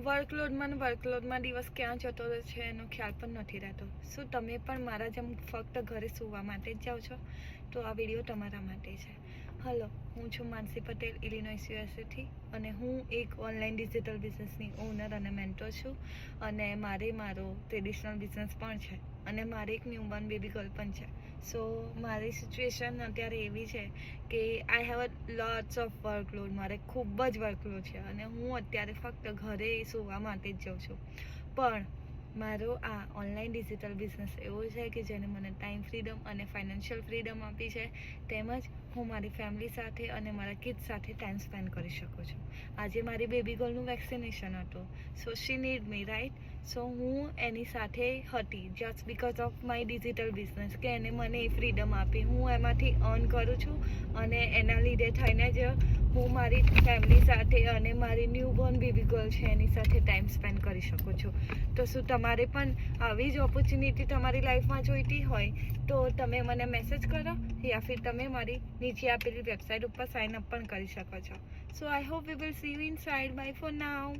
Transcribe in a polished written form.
વર્કલોડમાં દિવસ ક્યાં જતો રહે છે એનો ખ્યાલ પણ નથી રહેતો. શું તમે પણ મારા જેમ ફક્ત ઘરે સૂવા માટે જ જાઓ છો? તો આ વિડીયો તમારા માટે છે. હલો, હું છું માનસી પટેલ, ઇલિનોઇસ યુએસએથી, અને હું એક ઓનલાઈન ડિજિટલ બિઝનેસની ઓનર અને મેન્ટર છું. અને મારો ટ્રેડિશનલ બિઝનેસ પણ છે, અને મારે એક ન્યૂબોર્ન બેબી ગર્લ પણ છે. સો મારી સિચ્યુએશન અત્યારે એવી છે કે I have a lots of workload. મારે ખૂબ જ વર્કલોડ છે અને હું અત્યારે ફક્ત ઘરે સૂવા માટે જ જાઉં છું. પણ મારો આ ઓનલાઈન ડિજિટલ બિઝનેસ એવો છે કે જેને મને ટાઈમ ફ્રીડમ અને ફાઇનાન્શિયલ ફ્રીડમ આપી છે. તેમજ હું મારી ફેમિલી સાથે અને મારા કિડ્સ સાથે ટાઈમ સ્પેન્ડ કરી શકું છું. આજે મારી બેબી ગર્લનું વેક્સિનેશન હતું, સો શી નીડ મી, રાઈટ? સો હું એની સાથે હતી just because of my digital business, કે એને મને એ ફ્રીડમ આપી. હું એમાંથી અર્ન કરું છું અને એના લીધે થઈને જ હું મારી ફેમિલી સાથે અને મારી ન્યૂબોર્ન બેબી ગર્લ છે એની સાથે ટાઈમ સ્પેન્ડ કરી શકું છું. તો શું તમારે પણ આવી જ ઓપોર્ચ્યુનિટી તમારી લાઈફમાં જોઈતી હોય તો તમે મને મેસેજ કરો, યા ફિર તમે મારી નીચે આપેલી વેબસાઇટ ઉપર સાઇન અપ પણ કરી શકો છો. So I hope we will see you inside. Bye for now.